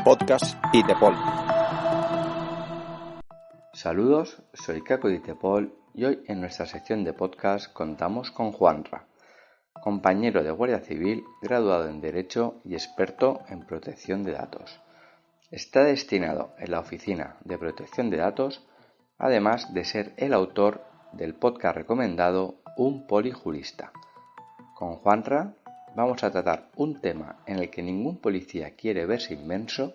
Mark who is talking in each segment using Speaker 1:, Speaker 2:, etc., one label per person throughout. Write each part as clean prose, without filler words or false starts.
Speaker 1: Podcast ITEPOL.
Speaker 2: Saludos, soy Caco de ITEPOL y hoy en nuestra sección de podcast contamos con Juanra, compañero de Guardia Civil, graduado en Derecho y experto en protección de datos. Está destinado en la Oficina de Protección de Datos, además de ser el autor del podcast recomendado Un Polijurista. Con Juanra vamos a tratar un tema en el que ningún policía quiere verse inmerso,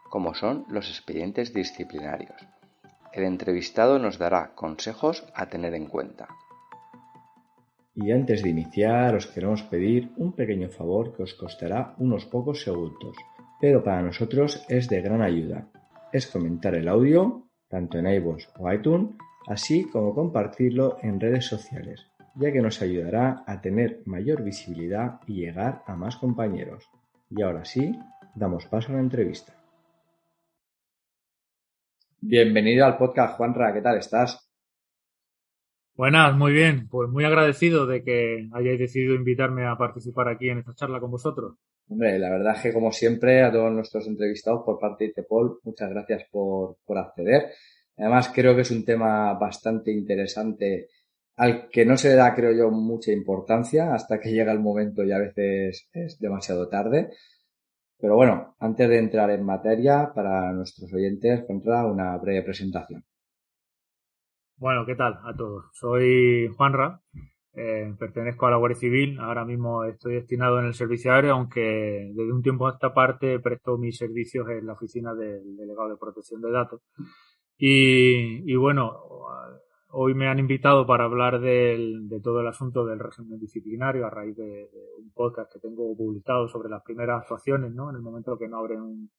Speaker 2: como son los expedientes disciplinarios. El entrevistado nos dará consejos a tener en cuenta.
Speaker 3: Y antes de iniciar os queremos pedir un pequeño favor que os costará unos pocos segundos, pero para nosotros es de gran ayuda. Es comentar el audio, tanto en iVoox o iTunes, así como compartirlo en redes sociales, ya que nos ayudará a tener mayor visibilidad y llegar a más compañeros. Y ahora sí, damos paso a la entrevista. Bienvenido al podcast, Juanra, ¿qué tal estás?
Speaker 4: Buenas, muy bien. Pues muy agradecido de que hayáis decidido invitarme a participar aquí en esta charla con vosotros.
Speaker 3: Hombre, la verdad es que como siempre a todos nuestros entrevistados por parte de ITEPOL, muchas gracias por acceder. Además creo que es un tema bastante interesante al que no se le da, creo yo, mucha importancia hasta que llega el momento y a veces es demasiado tarde. Pero bueno, antes de entrar en materia, para nuestros oyentes, Juanra, una breve presentación.
Speaker 4: Bueno, ¿qué tal a todos? Soy Juanra, pertenezco a la Guardia Civil. Ahora mismo estoy destinado en el servicio aéreo, aunque desde un tiempo a esta parte presto mis servicios en la oficina del delegado de protección de datos. Y bueno, hoy me han invitado para hablar de todo el asunto del régimen disciplinario a raíz de un podcast que tengo publicado sobre las primeras actuaciones, ¿no? En el momento que no abren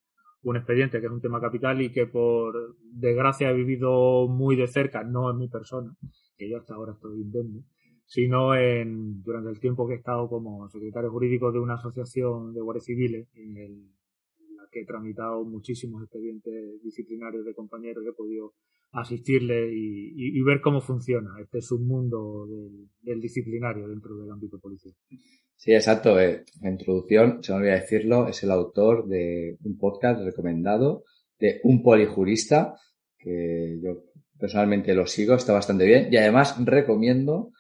Speaker 4: un expediente, que es un tema capital y que por desgracia he vivido muy de cerca, no en mi persona, que yo hasta ahora estoy indemne, sino durante el tiempo que he estado como secretario jurídico de una asociación de guardias civiles en la que he tramitado muchísimos expedientes disciplinarios de compañeros, he podido asistirle y ver cómo funciona este submundo del disciplinario dentro del ámbito policial.
Speaker 3: Sí, exacto. La introducción, se me olvidó decirlo, es el autor de un podcast recomendado de Un Polijurista, que yo personalmente lo sigo, está bastante bien. Y además recomiendo,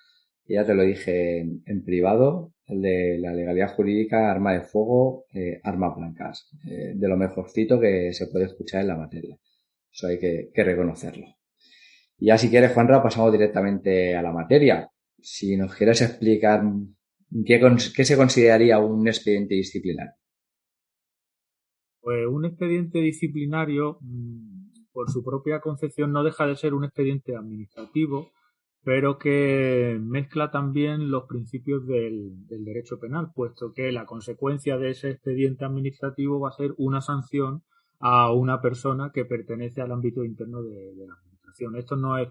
Speaker 3: que ya te lo dije en privado, el de la legalidad jurídica, arma de fuego, armas blancas. De lo mejorcito que se puede escuchar en la materia. Eso hay que reconocerlo. Y ya si quieres, Juanra, pasamos directamente a la materia. Si nos quieres explicar ¿qué se consideraría un expediente disciplinario?
Speaker 4: Pues un expediente disciplinario, por su propia concepción, no deja de ser un expediente administrativo, pero que mezcla también los principios del derecho penal, puesto que la consecuencia de ese expediente administrativo va a ser una sanción a una persona que pertenece al ámbito interno de la administración. Esto no es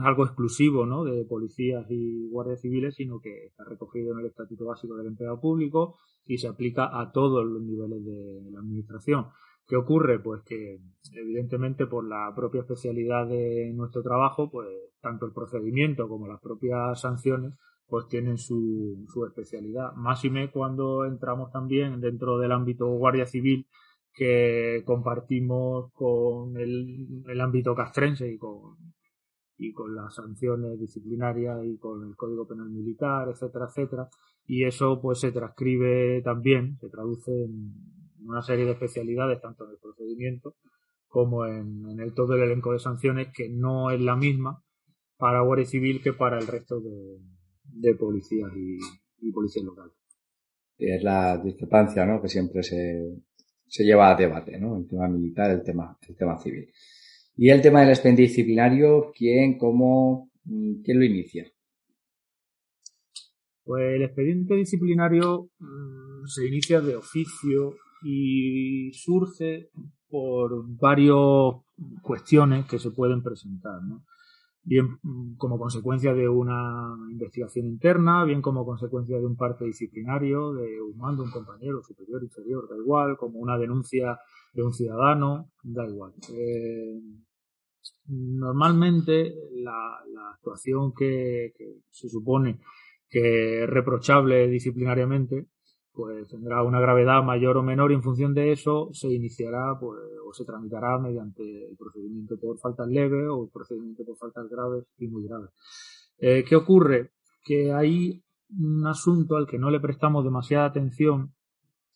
Speaker 4: algo exclusivo, ¿no?, de policías y guardias civiles, sino que está recogido en el Estatuto Básico del Empleado Público y se aplica a todos los niveles de la administración. ¿Qué ocurre? Pues que evidentemente por la propia especialidad de nuestro trabajo, pues tanto el procedimiento como las propias sanciones pues tienen su especialidad. Máxime cuando entramos también dentro del ámbito Guardia Civil, que compartimos con el ámbito castrense y con las sanciones disciplinarias y con el Código Penal Militar, etcétera, etcétera. Y eso pues se transcribe también, se traduce en una serie de especialidades, tanto en el procedimiento como en todo el elenco de sanciones, que no es la misma para Guardia Civil que para el resto de policías y policías locales.
Speaker 3: Y es la discrepancia, ¿no?, que siempre se lleva a debate, ¿no?, el tema militar, el tema civil. Y el tema del expediente disciplinario, ¿quién lo inicia?
Speaker 4: Pues el expediente disciplinario se inicia de oficio y surge por varias cuestiones que se pueden presentar, ¿no? Bien como consecuencia de una investigación interna, bien como consecuencia de un parte disciplinario, de un mando, un compañero, superior, inferior, da igual, como una denuncia de un ciudadano, da igual. Normalmente la actuación que se supone que es reprochable disciplinariamente, pues tendrá una gravedad mayor o menor y en función de eso se iniciará pues, o se tramitará mediante el procedimiento por faltas leves o el procedimiento por faltas graves y muy graves. ¿Qué ocurre? Que hay un asunto al que no le prestamos demasiada atención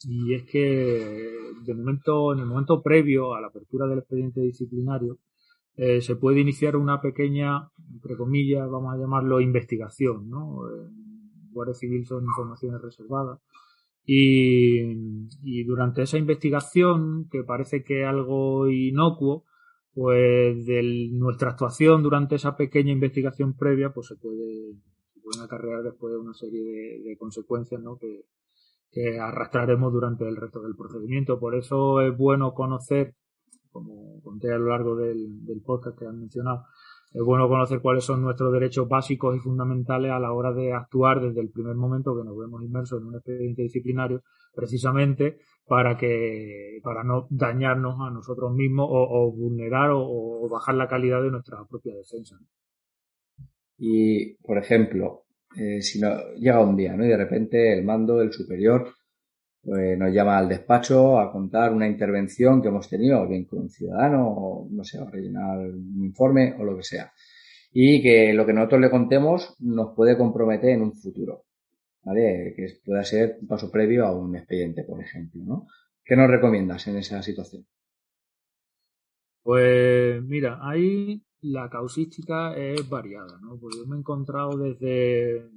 Speaker 4: y es que en el momento previo a la apertura del expediente disciplinario se puede iniciar una pequeña, entre comillas, vamos a llamarlo investigación, ¿no? En Guardia Civil son informaciones reservadas y durante esa investigación, que parece que es algo inocuo, pues de nuestra actuación durante esa pequeña investigación previa, pues se pueden acarrear después una serie de consecuencias, ¿no? Que arrastraremos durante el resto del procedimiento. Por eso es bueno conocer, como conté a lo largo del podcast que han mencionado, es bueno conocer cuáles son nuestros derechos básicos y fundamentales a la hora de actuar desde el primer momento que nos vemos inmersos en un expediente disciplinario, precisamente para no dañarnos a nosotros mismos o vulnerar o bajar la calidad de nuestra propia defensa.
Speaker 3: Y, por ejemplo, si no, llega un día, ¿no? Y de repente el mando, el superior, pues nos llama al despacho a contar una intervención que hemos tenido, bien con un ciudadano, o no sé, a rellenar un informe o lo que sea. Y que lo que nosotros le contemos nos puede comprometer en un futuro, ¿vale? Que pueda ser un paso previo a un expediente, por ejemplo, ¿no? ¿Qué nos recomiendas en esa situación?
Speaker 4: Pues mira, ahí la causística es variada, ¿no? Porque yo me he encontrado desde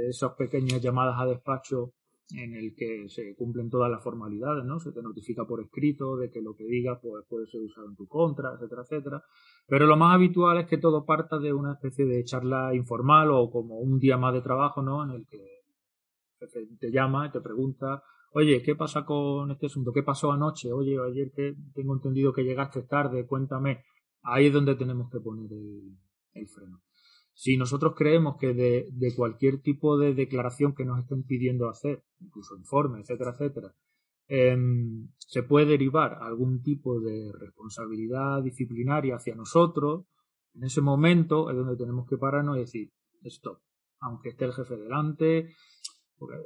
Speaker 4: esas pequeñas llamadas a despacho en el que se cumplen todas las formalidades, ¿no? Se te notifica por escrito de que lo que digas pues, puede ser usado en tu contra, etcétera, etcétera. Pero lo más habitual es que todo parta de una especie de charla informal o como un día más de trabajo, ¿no? En el que el jefe te llama y te pregunta, oye, ¿qué pasa con este asunto? ¿Qué pasó anoche? Oye, ayer que tengo entendido que llegaste tarde, cuéntame. Ahí es donde tenemos que poner el freno. Si nosotros creemos que de cualquier tipo de declaración que nos estén pidiendo hacer, incluso informe, etcétera, etcétera, se puede derivar algún tipo de responsabilidad disciplinaria hacia nosotros, en ese momento es donde tenemos que pararnos y decir, stop, aunque esté el jefe delante, porque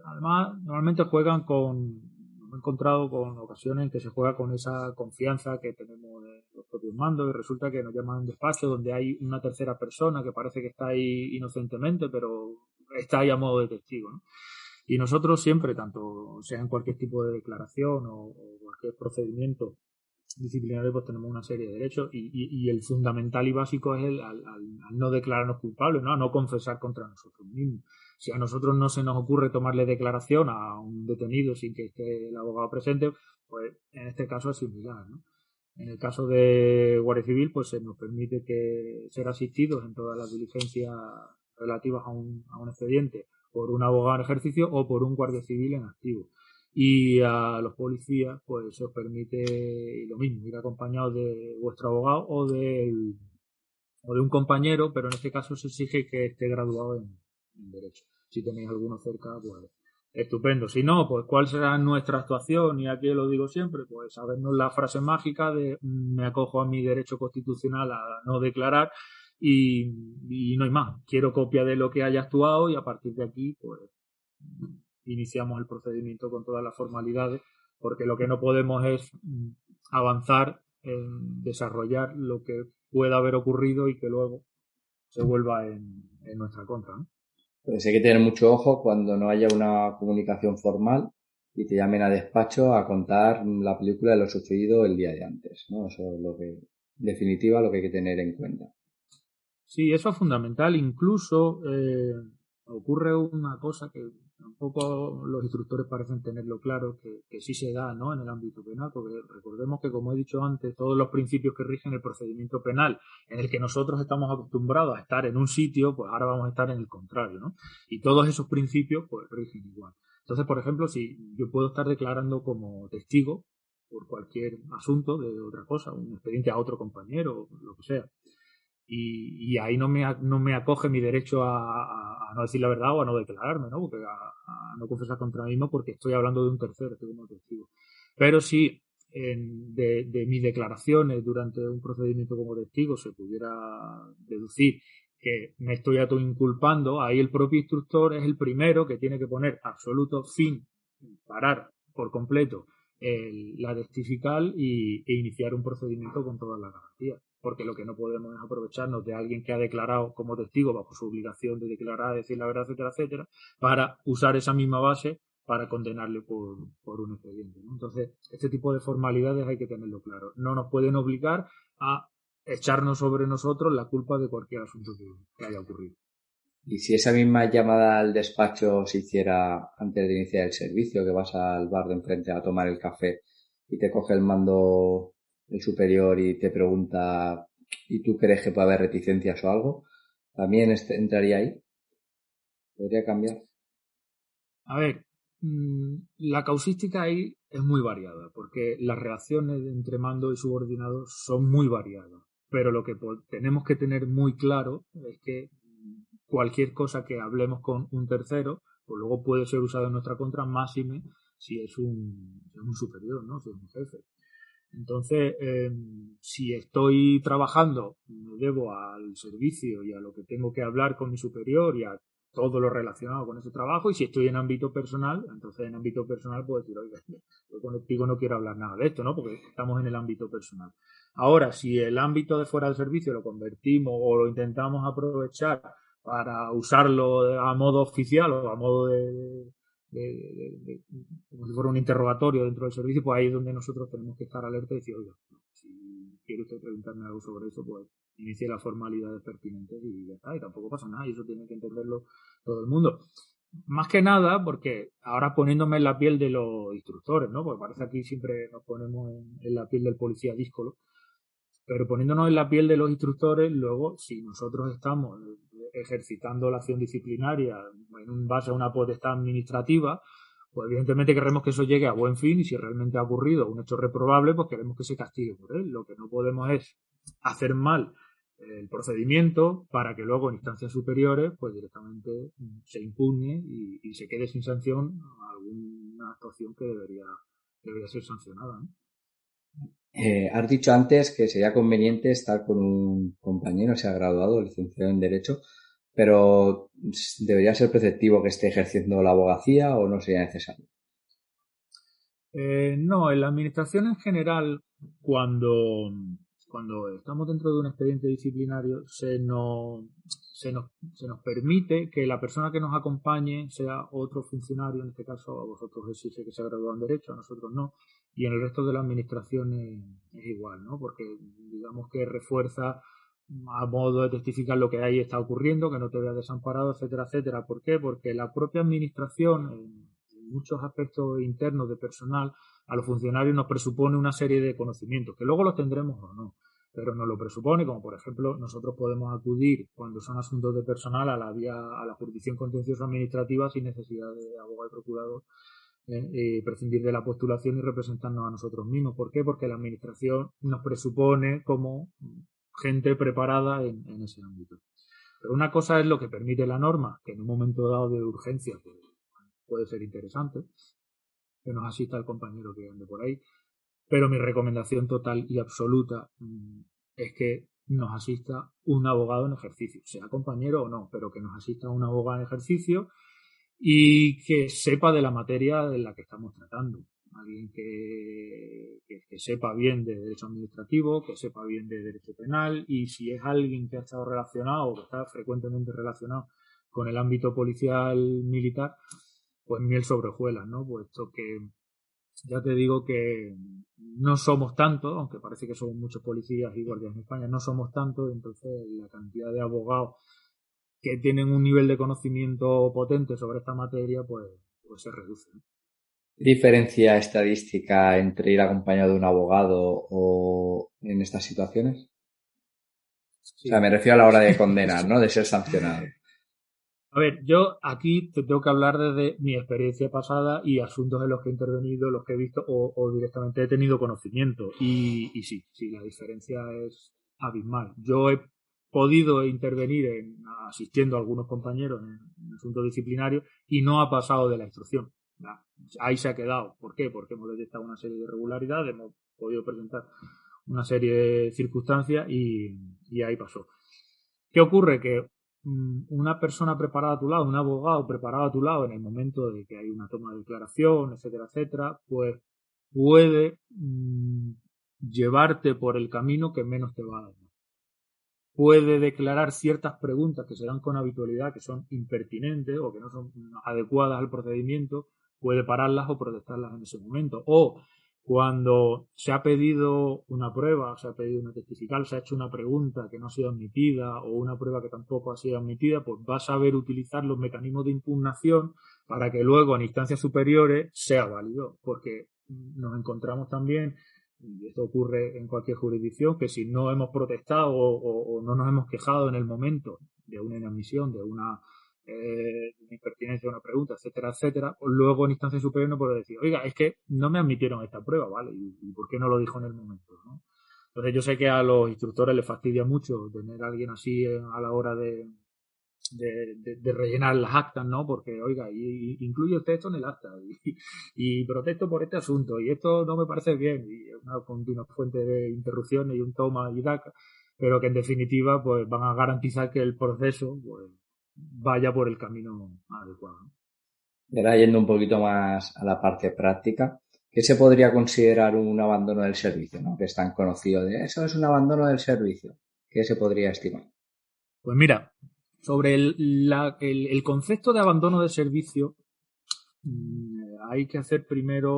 Speaker 4: además normalmente me he encontrado con ocasiones en que se juega con esa confianza que tenemos en los propios mandos y resulta que nos llaman a un despacho donde hay una tercera persona que parece que está ahí inocentemente, pero está ahí a modo de testigo, ¿no? Y nosotros siempre, tanto sea en cualquier tipo de declaración o cualquier procedimiento disciplinario, pues tenemos una serie de derechos y el fundamental y básico es al no declararnos culpables, ¿no? A no confesar contra nosotros mismos. Si a nosotros no se nos ocurre tomarle declaración a un detenido sin que esté el abogado presente, pues en este caso es similar, ¿no? En el caso de Guardia Civil, pues se nos permite ser asistidos en todas las diligencias relativas a un expediente por un abogado en ejercicio o por un guardia civil en activo. Y a los policías, pues se os permite lo mismo, ir acompañados de vuestro abogado o de un compañero, pero en este caso se exige que esté graduado en Derecho. Si tenéis alguno cerca, pues estupendo. Si no, pues cuál será nuestra actuación, y aquí lo digo siempre, pues sabernos la frase mágica de me acojo a mi derecho constitucional a no declarar y no hay más. Quiero copia de lo que haya actuado y a partir de aquí, pues iniciamos el procedimiento con todas las formalidades, porque lo que no podemos es avanzar en desarrollar lo que pueda haber ocurrido y que luego se vuelva en nuestra contra, ¿no?
Speaker 3: Pues hay que tener mucho ojo cuando no haya una comunicación formal y te llamen a despacho a contar la película de lo sucedido el día de antes, ¿no? Eso es lo que, en definitiva, lo que hay que tener en cuenta.
Speaker 4: Sí, eso es fundamental. Incluso ocurre una cosa que tampoco los instructores parecen tenerlo claro, que sí se da, ¿no? En el ámbito penal, porque recordemos que, como he dicho antes, todos los principios que rigen el procedimiento penal, en el que nosotros estamos acostumbrados a estar en un sitio, pues ahora vamos a estar en el contrario, ¿no? Y todos esos principios, pues, rigen igual. Entonces, por ejemplo, si yo puedo estar declarando como testigo por cualquier asunto de otra cosa, un expediente a otro compañero, lo que sea, y ahí no me acoge mi derecho a no decir la verdad o a no declararme, ¿no? Porque a no confesar contra mí mismo porque estoy hablando de un tercero, estoy como testigo. Pero si de mis declaraciones durante un procedimiento como testigo se pudiera deducir que me estoy autoinculpando, ahí el propio instructor es el primero que tiene que poner absoluto fin, parar por completo la testifical e iniciar un procedimiento con todas las garantías. Porque lo que no podemos es aprovecharnos de alguien que ha declarado como testigo bajo su obligación de declarar, decir la verdad, etcétera, etcétera, para usar esa misma base para condenarle por un expediente, ¿no? Entonces, este tipo de formalidades hay que tenerlo claro. No nos pueden obligar a echarnos sobre nosotros la culpa de cualquier asunto que haya ocurrido.
Speaker 3: Y si esa misma llamada al despacho se hiciera antes de iniciar el servicio, que vas al bar de enfrente a tomar el café y te coge el mando el superior y te pregunta ¿y tú crees que puede haber reticencias o algo? ¿También entraría ahí? ¿Podría cambiar?
Speaker 4: A ver, la causística ahí es muy variada, porque las reacciones entre mando y subordinado son muy variadas. Pero lo que tenemos que tener muy claro es que cualquier cosa que hablemos con un tercero, pues luego puede ser usado en nuestra contra, máxime si es un superior, ¿no? Si es un jefe. Entonces, si estoy trabajando, me debo al servicio y a lo que tengo que hablar con mi superior y a todo lo relacionado con ese trabajo, y si estoy en ámbito personal, entonces en ámbito personal puedo decir, oiga, yo contigo no quiero hablar nada de esto, ¿no? Porque estamos en el ámbito personal. Ahora, si el ámbito de fuera del servicio lo convertimos o lo intentamos aprovechar para usarlo a modo oficial o a modo como si fuera un interrogatorio dentro del servicio, pues ahí es donde nosotros tenemos que estar alerta y decir, oiga, si quiere usted preguntarme algo sobre eso, pues inicie las formalidades pertinentes y ya está, y tampoco pasa nada, y eso tiene que entenderlo todo el mundo. Más que nada, porque ahora poniéndome en la piel de los instructores, ¿no? Porque parece aquí siempre nos ponemos en la piel del policía díscolo, pero poniéndonos en la piel de los instructores, luego, si nosotros estamos ejercitando la acción disciplinaria en base a una potestad administrativa, pues evidentemente queremos que eso llegue a buen fin, y si realmente ha ocurrido un hecho reprobable, pues queremos que se castigue por él. Lo que no podemos es hacer mal el procedimiento para que luego en instancias superiores pues directamente se impugne y se quede sin sanción alguna actuación que debería ser sancionada, ¿no?
Speaker 3: Has dicho antes que sería conveniente estar con un compañero que se ha graduado, licenciado en Derecho, pero ¿debería ser preceptivo que esté ejerciendo la abogacía o no sería necesario?
Speaker 4: No, en la administración en general, cuando estamos dentro de un expediente disciplinario, se nos permite que la persona que nos acompañe sea otro funcionario. En este caso, a vosotros exige que se ha graduado en Derecho, a nosotros no, y en el resto de la administración es igual, ¿no? Porque digamos que refuerza a modo de testificar lo que ahí está ocurriendo, que no te veas desamparado, etcétera, etcétera. ¿Por qué? Porque la propia administración, en muchos aspectos internos de personal, a los funcionarios nos presupone una serie de conocimientos, que luego los tendremos o no, pero nos lo presupone, como por ejemplo nosotros podemos acudir cuando son asuntos de personal a la jurisdicción contencioso administrativa sin necesidad de abogado y procurador, prescindir de la postulación y representarnos a nosotros mismos. ¿Por qué? Porque la administración nos presupone como gente preparada en ese ámbito. Pero una cosa es lo que permite la norma, que en un momento dado de urgencia pues, puede ser interesante, que nos asista el compañero que ande por ahí, pero mi recomendación total y absoluta es que nos asista un abogado en ejercicio, sea compañero o no, pero que nos asista un abogado en ejercicio y que sepa de la materia de la que estamos tratando. Alguien que sepa bien de derecho administrativo, que sepa bien de derecho penal, y si es alguien que ha estado relacionado o que está frecuentemente relacionado con el ámbito policial militar, pues miel sobre hojuelas, ¿no? Puesto que ya te digo que no somos tantos, aunque parece que somos muchos policías y guardias en España, no somos tantos, entonces la cantidad de abogados que tienen un nivel de conocimiento potente sobre esta materia, pues se reduce, ¿no?
Speaker 3: ¿Qué diferencia estadística entre ir acompañado de un abogado o en estas situaciones? Sí. O sea, me refiero a la hora de condenar, ¿no? De ser sancionado.
Speaker 4: A ver, yo aquí te tengo que hablar desde mi experiencia pasada y asuntos en los que he intervenido, los que he visto o directamente he tenido conocimiento. Y sí, la diferencia es abismal. Yo he podido intervenir asistiendo a algunos compañeros en asuntos disciplinarios y no ha pasado de la instrucción. Ahí se ha quedado. ¿Por qué? Porque hemos detectado una serie de irregularidades, hemos podido presentar una serie de circunstancias y ahí pasó. ¿Qué ocurre? Que una persona preparada a tu lado, un abogado preparado a tu lado en el momento de que hay una toma de declaración, etcétera, etcétera, pues puede llevarte por el camino que menos te va a dañar. Puede declarar ciertas preguntas que se dan con habitualidad, que son impertinentes o que no son adecuadas al procedimiento, puede pararlas o protestarlas en ese momento. O cuando se ha pedido una prueba, se ha pedido una testifical, se ha hecho una pregunta que no ha sido admitida o una prueba que tampoco ha sido admitida, pues va a saber utilizar los mecanismos de impugnación para que luego en instancias superiores sea válido, porque nos encontramos también, y esto ocurre en cualquier jurisdicción, que si no hemos protestado o no nos hemos quejado en el momento de una inadmisión, de una impertinencia, una pregunta, etcétera, etcétera, pues luego en instancia superior no puedo decir, oiga, es que no me admitieron esta prueba, ¿vale? ¿Y por qué no lo dijo en el momento, ¿no? Entonces yo sé que a los instructores les fastidia mucho tener a alguien así a la hora de rellenar las actas, ¿no? Porque, oiga, incluye usted esto en el acta y protesto por este asunto y esto no me parece bien y es una continua fuente de interrupciones y un toma y daca, pero que en definitiva pues van a garantizar que el proceso pues vaya por el camino adecuado.
Speaker 3: Y ahora yendo un poquito más a la parte práctica, ¿qué se podría considerar un abandono del servicio, ¿no? Que es tan conocido de eso es un abandono del servicio. ¿Qué se podría estimar?
Speaker 4: Pues mira, sobre el concepto de abandono de servicio, hay que hacer primero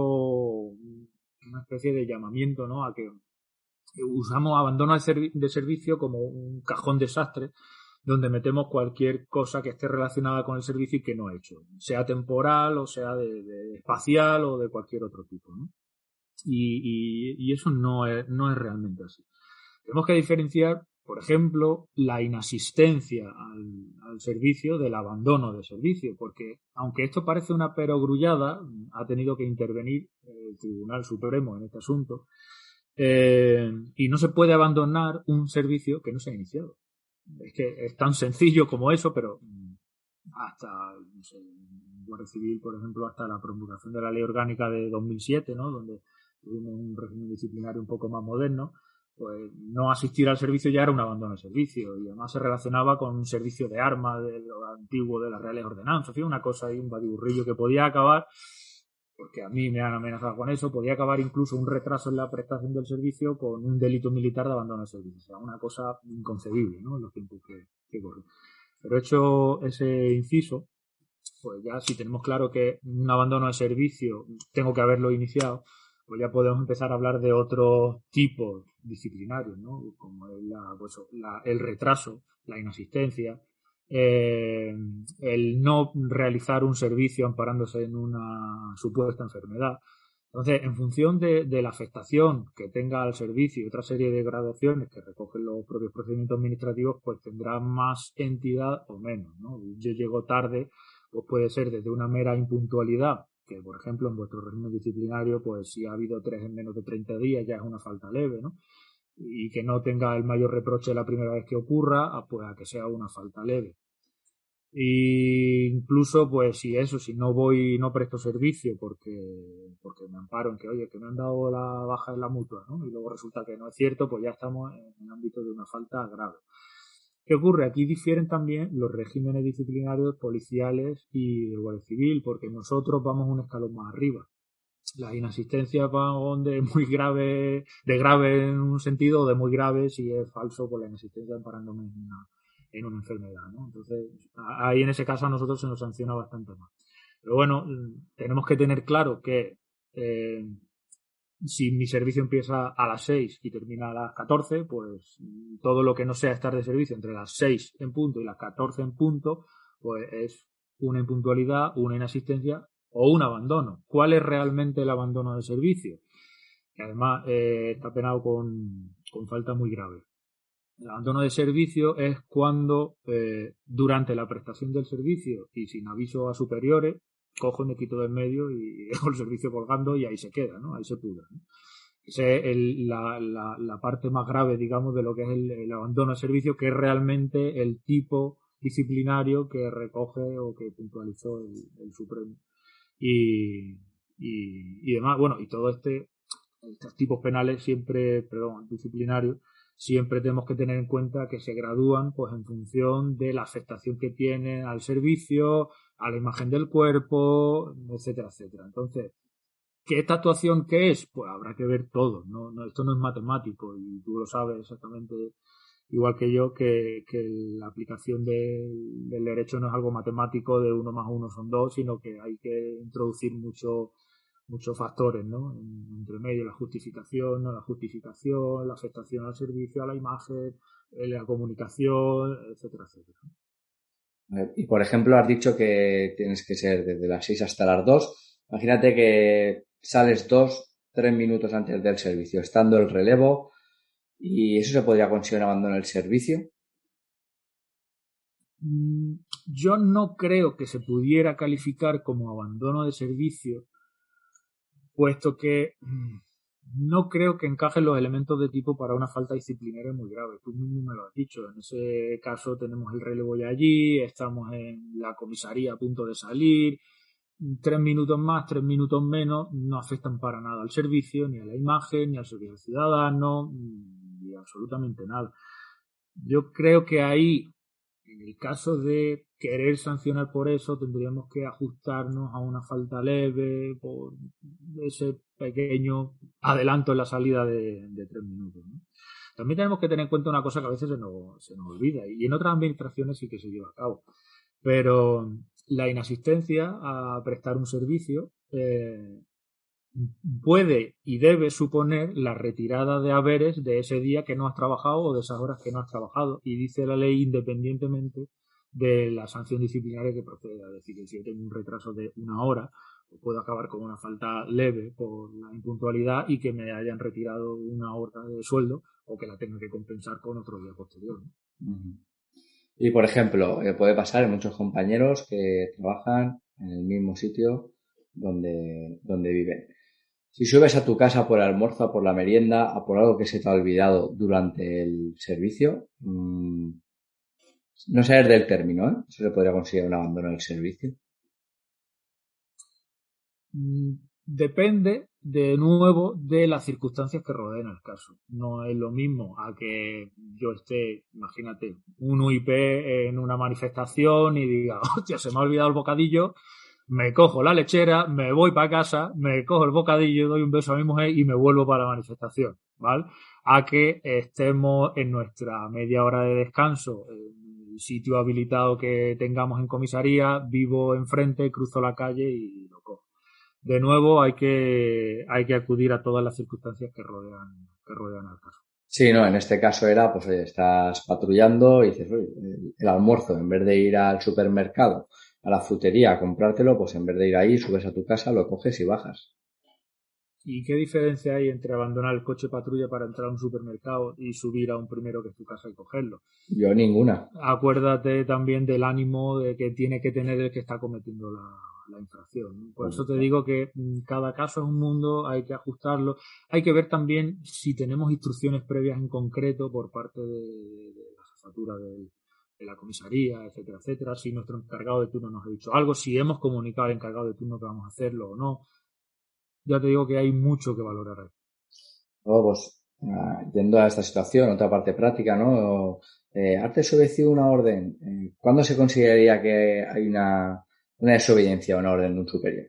Speaker 4: una especie de llamamiento, ¿no? A que usamos abandono de servicio como un cajón desastre donde metemos cualquier cosa que esté relacionada con el servicio y que no ha hecho, sea temporal o sea de espacial o de cualquier otro tipo, ¿no? Y eso no es realmente así. Tenemos que diferenciar, por ejemplo, la inasistencia al servicio del abandono de servicio, porque aunque esto parece una perogrullada, ha tenido que intervenir el Tribunal Supremo en este asunto, y no se puede abandonar un servicio que no se ha iniciado. Es que es tan sencillo como eso, pero hasta, no sé, en Guardia Civil, por ejemplo, hasta la promulgación de la Ley Orgánica de 2007, ¿no? Donde tuvimos un régimen disciplinario un poco más moderno, pues no asistir al servicio ya era un abandono de servicio y además se relacionaba con un servicio de armas de lo antiguo de las Reales Ordenanzas, ¿sí? Una cosa ahí, un batiburrillo que podía acabar, porque a mí me han amenazado con eso, podía acabar incluso un retraso en la prestación del servicio con un delito militar de abandono de servicio. O sea, una cosa inconcebible, ¿no? En los tiempos que corren. Pero hecho ese inciso, pues ya si tenemos claro que un abandono de servicio tengo que haberlo iniciado, pues ya podemos empezar a hablar de otros tipos disciplinarios, ¿no? Como es el retraso, la inasistencia, el no realizar un servicio amparándose en una supuesta enfermedad. Entonces, en función de la afectación que tenga al servicio y otra serie de graduaciones que recogen los propios procedimientos administrativos, pues tendrá más entidad o menos, ¿no? Yo llego tarde, pues puede ser desde una mera impuntualidad, que por ejemplo en vuestro régimen disciplinario, pues si ha habido 3 en menos de 30 días ya es una falta leve, ¿no? Y que no tenga el mayor reproche la primera vez que ocurra, pues a que sea una falta leve. Y incluso, pues, si no voy, no presto servicio porque me amparo en que, oye, que me han dado la baja en la mutua, ¿no? Y luego resulta que no es cierto, pues ya estamos en el ámbito de una falta grave. ¿Qué ocurre? Aquí difieren también los regímenes disciplinarios policiales y del Guardia Civil, porque nosotros vamos un escalón más arriba. Las inasistencias van de grave en un sentido, o de muy grave si es falso por la inasistencia amparándome en una enfermedad, ¿no? Entonces, ahí en ese caso a nosotros se nos sanciona bastante más. Pero bueno, tenemos que tener claro que si mi servicio empieza a las 6 y termina a las 14, pues todo lo que no sea estar de servicio entre las 6 en punto y las 14 en punto, pues es una impuntualidad, una inasistencia o un abandono. ¿Cuál es realmente el abandono de servicio? Que además está penado con falta muy grave. El abandono de servicio es cuando durante la prestación del servicio y sin aviso a superiores cojo, me quito del medio y dejo el servicio colgando y ahí se queda, ¿no? Ahí se pudre, ¿no? Esa es la parte más grave, digamos, de lo que es el abandono de servicio, que es realmente el tipo disciplinario que recoge o que puntualizó el Supremo. Y demás, bueno, y todo estos tipos penales siempre, perdón, disciplinarios, siempre tenemos que tener en cuenta que se gradúan pues en función de la afectación que tienen al servicio, a la imagen del cuerpo, etcétera, etcétera. Entonces, ¿qué esta actuación qué es? Pues habrá que ver todo, ¿no? Esto no es matemático y tú lo sabes exactamente igual que yo que la aplicación del derecho no es algo matemático de 1 más 1 son 2, sino que hay que introducir muchos factores, ¿no? Entre medio, la justificación, no la justificación, la afectación al servicio, a la imagen, la comunicación, etcétera, etcétera.
Speaker 3: Y por ejemplo, has dicho que tienes que ser desde las 6 hasta las 2. Imagínate que sales 2, 3 minutos antes del servicio, estando el relevo, y eso se podría considerar abandono del servicio.
Speaker 4: Yo no creo que se pudiera calificar como abandono de servicio, puesto que no creo que encajen los elementos de tipo para una falta disciplinaria muy grave. Tú mismo me lo has dicho. En ese caso tenemos el relevo ya allí, estamos en la comisaría a punto de salir. 3 minutos más, 3 minutos menos no afectan para nada al servicio, ni a la imagen, ni al servicio ciudadano, ni absolutamente nada. Yo creo que ahí, en el caso de querer sancionar por eso, tendríamos que ajustarnos a una falta leve por ese pequeño adelanto en la salida de 3 minutos, ¿no? También tenemos que tener en cuenta una cosa que a veces se nos olvida, y en otras administraciones sí que se lleva a cabo, pero la inasistencia a prestar un servicio puede y debe suponer la retirada de haberes de ese día que no has trabajado o de esas horas que no has trabajado, y dice la ley independientemente de la sanción disciplinaria que proceda. Es decir, que si yo tengo un retraso de 1 hora, pues puedo acabar con una falta leve por la impuntualidad y que me hayan retirado 1 hora de sueldo o que la tenga que compensar con otro día posterior, ¿no?
Speaker 3: Uh-huh. Y por ejemplo, puede pasar en muchos compañeros que trabajan en el mismo sitio donde viven. Si subes a tu casa por el almuerzo, a por la merienda, a por algo que se te ha olvidado durante el servicio, no sabes del término, ¿eh? Eso se podría considerar un abandono del servicio.
Speaker 4: Depende de nuevo de las circunstancias que rodeen el caso. No es lo mismo a que yo esté, imagínate, un UIP en una manifestación y diga, hostia, se me ha olvidado el bocadillo, me cojo la lechera, me voy para casa, me cojo el bocadillo, doy un beso a mi mujer y me vuelvo para la manifestación, ¿vale? A que estemos en nuestra media hora de descanso, en el sitio habilitado que tengamos en comisaría, vivo enfrente, cruzo la calle y lo cojo. De nuevo hay que acudir a todas las circunstancias que rodean al caso.
Speaker 3: Sí, no, en este caso era, pues estás patrullando y dices, oye, el almuerzo, en vez de ir al supermercado, a la frutería a comprártelo, pues en vez de ir ahí, subes a tu casa, lo coges y bajas.
Speaker 4: ¿Y qué diferencia hay entre abandonar el coche patrulla para entrar a un supermercado y subir a un primero que es tu casa y cogerlo?
Speaker 3: Yo ninguna.
Speaker 4: Acuérdate también del ánimo de que tiene que tener el que está cometiendo la infracción, ¿no? Por eso te digo que cada caso es un mundo, hay que ajustarlo. Hay que ver también si tenemos instrucciones previas en concreto por parte de la jefatura de la comisaría, etcétera, etcétera. Si nuestro encargado de turno nos ha dicho algo, si hemos comunicado al encargado de turno que vamos a hacerlo o no. Ya te digo que hay mucho que valorar ahí.
Speaker 3: Luego, pues, yendo a esta situación, otra parte práctica, ¿no? ¿Has desobedecido una orden? ¿Cuándo se consideraría que hay una desobediencia a una orden de un superior?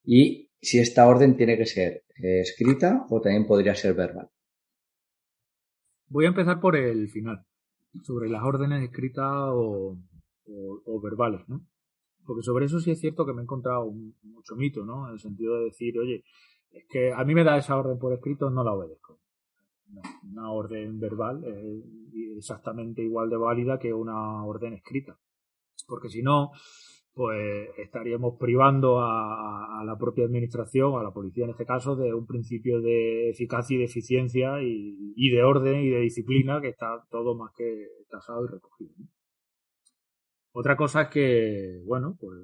Speaker 3: Y si esta orden tiene que ser escrita o también podría ser verbal.
Speaker 4: Voy a empezar por el final, sobre las órdenes escritas o verbales, ¿no? Porque sobre eso sí es cierto que me he encontrado mucho mito, ¿no? En el sentido de decir, oye, es que a mí me da esa orden por escrito, no la obedezco. No, una orden verbal es exactamente igual de válida que una orden escrita. Porque si no, pues estaríamos privando a la propia administración, a la policía en este caso, de un principio de eficacia y de eficiencia y de orden y de disciplina que está todo más que tasado y recogido, ¿no? Otra cosa es que, bueno, pues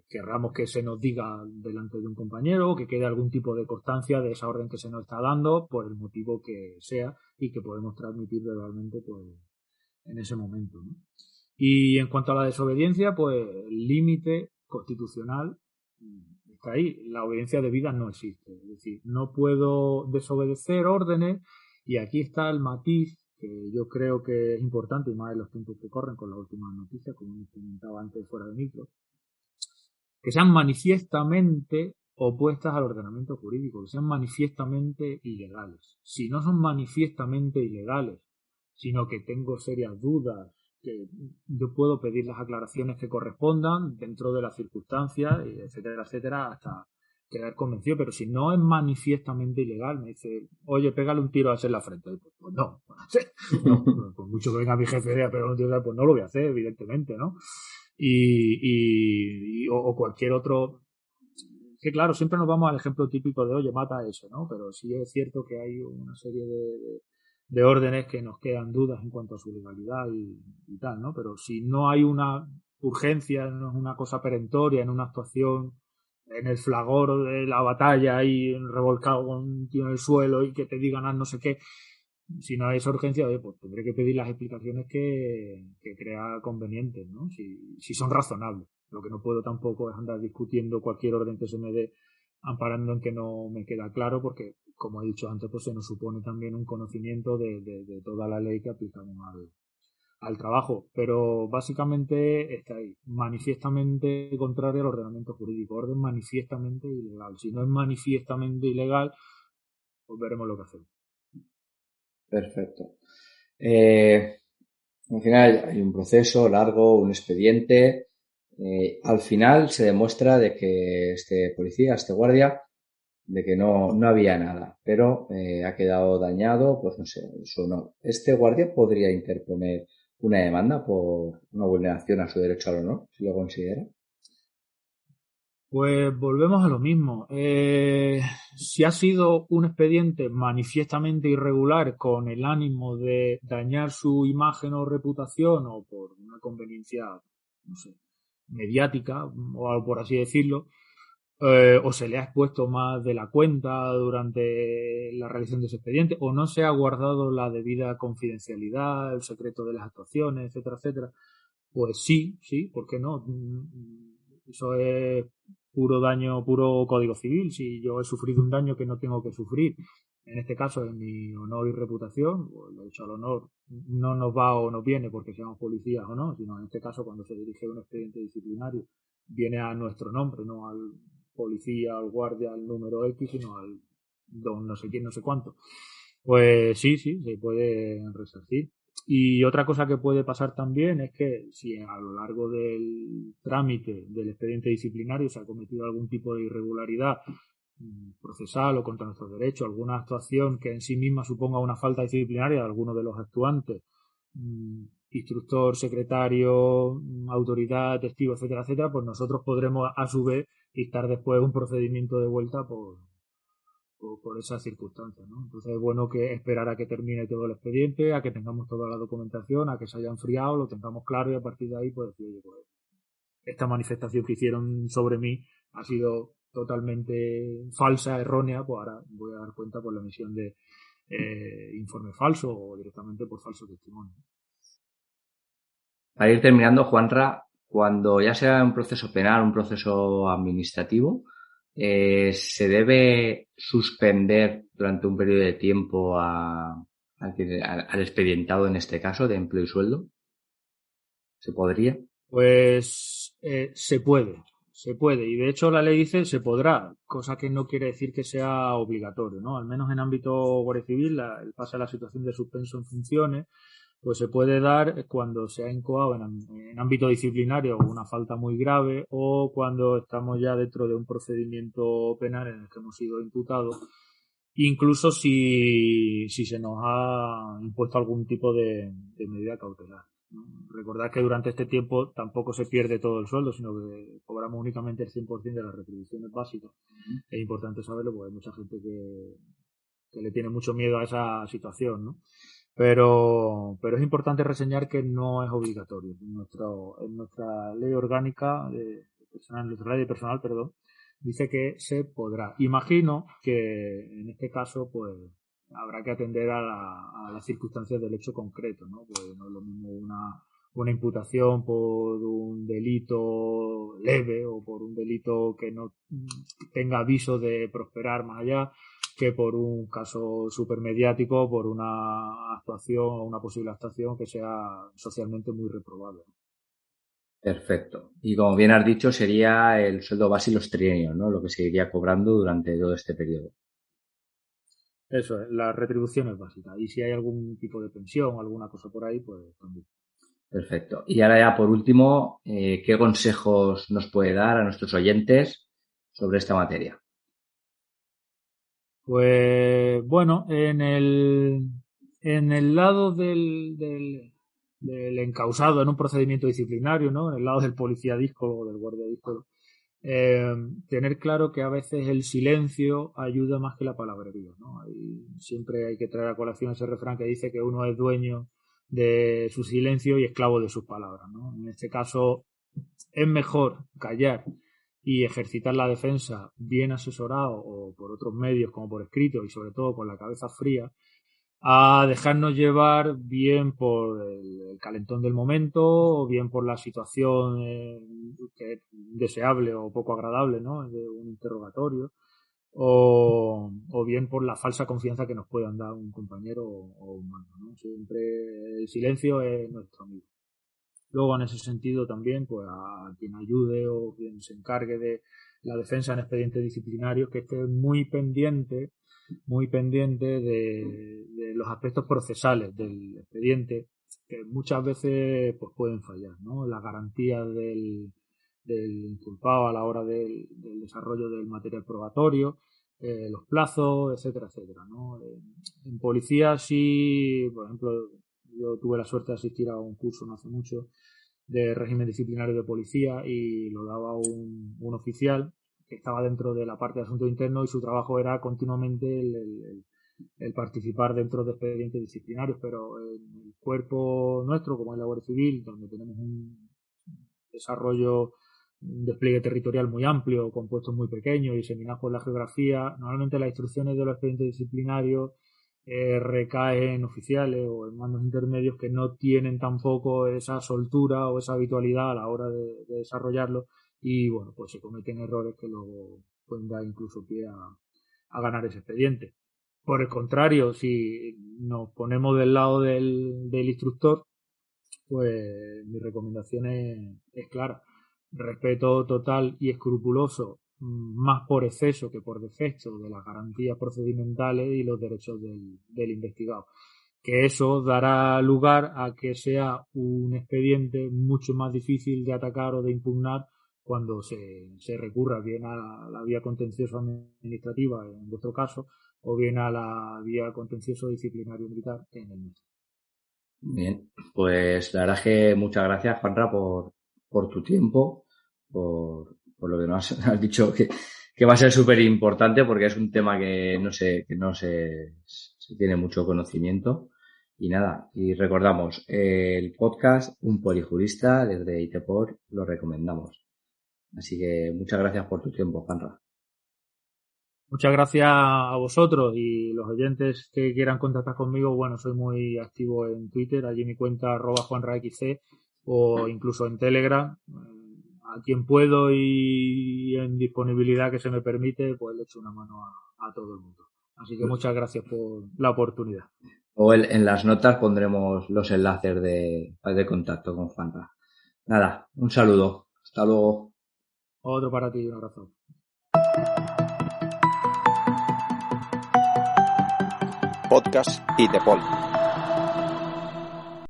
Speaker 4: querramos que se nos diga delante de un compañero, que quede algún tipo de constancia de esa orden que se nos está dando, por el motivo que sea, y que podemos transmitir verbalmente, pues, en ese momento, ¿no? Y en cuanto a la desobediencia, pues el límite constitucional está ahí. La obediencia debida no existe. Es decir, no puedo desobedecer órdenes, y aquí está el matiz que yo creo que es importante, y más en los tiempos que corren con las últimas noticias, como hemos comentado antes fuera de micro, que sean manifiestamente opuestas al ordenamiento jurídico, que sean manifiestamente ilegales. Si no son manifiestamente ilegales, sino que tengo serias dudas, que yo puedo pedir las aclaraciones que correspondan dentro de las circunstancias, etcétera, etcétera, hasta quedar convencido. Pero si no es manifiestamente ilegal, me dice, oye, pégale un tiro a ese en la frente. Pues no, no, por mucho que venga mi jefe de pegar un tiro, pues no lo voy a hacer, evidentemente, ¿no? O cualquier otro, que claro, siempre nos vamos al ejemplo típico de, oye, mata eso, ¿no? Pero sí es cierto que hay una serie de órdenes que nos quedan dudas en cuanto a su legalidad y tal, ¿no? Pero si no hay una urgencia, no es una cosa perentoria, en una actuación, en el flagor de la batalla ahí revolcado con un tío en el suelo y que te digan no sé qué, si no hay esa urgencia, pues tendré que pedir las explicaciones que crea convenientes, ¿no? Si son razonables. Lo que no puedo tampoco es andar discutiendo cualquier orden que se me dé amparando en que no me queda claro, porque, como he dicho antes, pues se nos supone también un conocimiento de toda la ley que aplicamos al trabajo. Pero básicamente está ahí, manifiestamente contrario al ordenamiento jurídico, orden manifiestamente ilegal. Si no es manifiestamente ilegal, pues veremos lo que hacemos.
Speaker 3: Perfecto. Al final hay un proceso largo, un expediente. Al final se demuestra de que este policía, este guardia, de que no había nada, pero ha quedado dañado, pues no sé, su honor. Este guardia podría interponer una demanda por una vulneración a su derecho al honor, si lo considera.
Speaker 4: Pues volvemos a lo mismo. Si ha sido un expediente manifiestamente irregular con el ánimo de dañar su imagen o reputación o por una conveniencia, no sé, mediática o algo por así decirlo, o se le ha expuesto más de la cuenta durante la realización de ese expediente, o no se ha guardado la debida confidencialidad, el secreto de las actuaciones, etcétera, etcétera, pues sí, ¿por qué no? Eso es puro daño, puro código civil. Si yo he sufrido un daño que no tengo que sufrir, en este caso en mi honor y reputación, pues el derecho al honor no nos va o nos viene porque seamos policías o no, sino en este caso cuando se dirige un expediente disciplinario viene a nuestro nombre, no al policía, al guardia, al número X, sino al don no sé quién, no sé cuánto. Pues sí, se puede resarcir. Y otra cosa que puede pasar también es que si a lo largo del trámite del expediente disciplinario se ha cometido algún tipo de irregularidad procesal o contra nuestros derechos, alguna actuación que en sí misma suponga una falta disciplinaria de alguno de los actuantes, instructor, secretario, autoridad, testigo, etcétera, etcétera, pues nosotros podremos a su vez dictar después un procedimiento de vuelta por esas circunstancias, ¿no? Entonces es bueno que esperar a que termine todo el expediente, a que tengamos toda la documentación, a que se haya enfriado, lo tengamos claro y a partir de ahí pues decir, oye, pues esta manifestación que hicieron sobre mí ha sido totalmente falsa, errónea, pues ahora voy a dar cuenta por la emisión de informe falso o directamente por falso testimonio.
Speaker 3: Para ir terminando, Juanra, cuando ya sea un proceso penal, un proceso administrativo, ¿se debe suspender durante un periodo de tiempo al expedientado, en este caso, de empleo y sueldo? ¿Se podría?
Speaker 4: Pues se puede, y de hecho la ley dice se podrá, cosa que no quiere decir que sea obligatorio, ¿no? Al menos en ámbito Guardia Civil, el pase a la situación de suspenso en funciones, pues se puede dar cuando se ha incoado en ámbito disciplinario una falta muy grave o cuando estamos ya dentro de un procedimiento penal en el que hemos sido imputados, incluso si se nos ha impuesto algún tipo de medida cautelar. Recordad que durante este tiempo tampoco se pierde todo el sueldo, sino que cobramos únicamente el 100% de las retribuciones básicas. Es importante saberlo porque hay mucha gente que le tiene mucho miedo a esa situación, ¿no? Pero es importante reseñar que no es obligatorio. En nuestra ley orgánica de personal, en nuestra ley de personal, perdón, dice que se podrá. Imagino que en este caso, pues, habrá que atender a las circunstancias del hecho concreto, ¿no? Pues no es lo mismo una imputación por un delito leve o por un delito que no tenga aviso de prosperar más allá, que por un caso supermediático, por una actuación o una posible actuación que sea socialmente muy reprobable.
Speaker 3: Perfecto. Y como bien has dicho, sería el sueldo base y los trienios, ¿no? Lo que se iría cobrando durante todo este periodo.
Speaker 4: Eso es, la retribución es básica. Y si hay algún tipo de pensión o alguna cosa por ahí, pues también.
Speaker 3: Perfecto. Y ahora ya por último, ¿qué consejos nos puede dar a nuestros oyentes sobre esta materia?
Speaker 4: Pues bueno, en el lado del encausado en un procedimiento disciplinario, ¿no? En el lado del policía díscolo o del guardia díscolo, tener claro que a veces el silencio ayuda más que la palabrería, ¿no? Siempre hay que traer a colación ese refrán que dice que uno es dueño de su silencio y esclavo de sus palabras, ¿no? En este caso es mejor callar y ejercitar la defensa bien asesorado o por otros medios como por escrito y sobre todo con la cabeza fría a dejarnos llevar bien por el calentón del momento o bien por la situación que es deseable o poco agradable, ¿no? De un interrogatorio o bien por la falsa confianza que nos puedan dar un compañero o humano, ¿no? Siempre el silencio es nuestro amigo. Luego, en ese sentido, también, pues a quien ayude o quien se encargue de la defensa en expedientes disciplinarios, que esté muy pendiente de los aspectos procesales del expediente, que muchas veces pues pueden fallar, ¿no? Las garantías del inculpado a la hora del desarrollo del material probatorio, los plazos, etcétera, etcétera, ¿no? En policía sí, por ejemplo, yo tuve la suerte de asistir a un curso no hace mucho de régimen disciplinario de policía y lo daba un oficial que estaba dentro de la parte de asuntos internos y su trabajo era continuamente el participar dentro de expedientes disciplinarios, pero en el cuerpo nuestro, como es la Guardia Civil, donde tenemos un desarrollo, un despliegue territorial muy amplio, con puestos muy pequeños y seminados por la geografía, normalmente las instrucciones de los expedientes disciplinarios recaen en oficiales o en mandos intermedios que no tienen tampoco esa soltura o esa habitualidad a la hora de desarrollarlo y bueno, pues se cometen errores que luego pueden dar incluso pie a ganar ese expediente. Por el contrario, si nos ponemos del lado del instructor, pues mi recomendación es clara. Respeto total y escrupuloso, más por exceso que por defecto, de las garantías procedimentales y los derechos del investigado. Que eso dará lugar a que sea un expediente mucho más difícil de atacar o de impugnar cuando se recurra bien a la vía contencioso administrativa, en vuestro caso, o bien a la vía contencioso disciplinario militar, en el nuestro.
Speaker 3: Bien, pues la verdad es que muchas gracias, Juanra, por tu tiempo, por lo que nos has dicho que va a ser súper importante porque es un tema que no se tiene mucho conocimiento. Y nada, y recordamos, el podcast Un Polijurista desde ITEPOL lo recomendamos. Así que muchas gracias por tu tiempo, Juanra.
Speaker 4: Muchas gracias a vosotros y los oyentes que quieran contactar conmigo. Bueno, soy muy activo en Twitter, allí mi cuenta @juanraxc o incluso en Telegram. A quien puedo y en disponibilidad que se me permite, pues le echo una mano a todo el mundo. Así que muchas gracias por la oportunidad.
Speaker 3: O en las notas pondremos los enlaces de contacto con Juanra. Nada, un saludo. Hasta luego.
Speaker 4: Otro para ti y un abrazo.
Speaker 1: Podcast ITEPOL.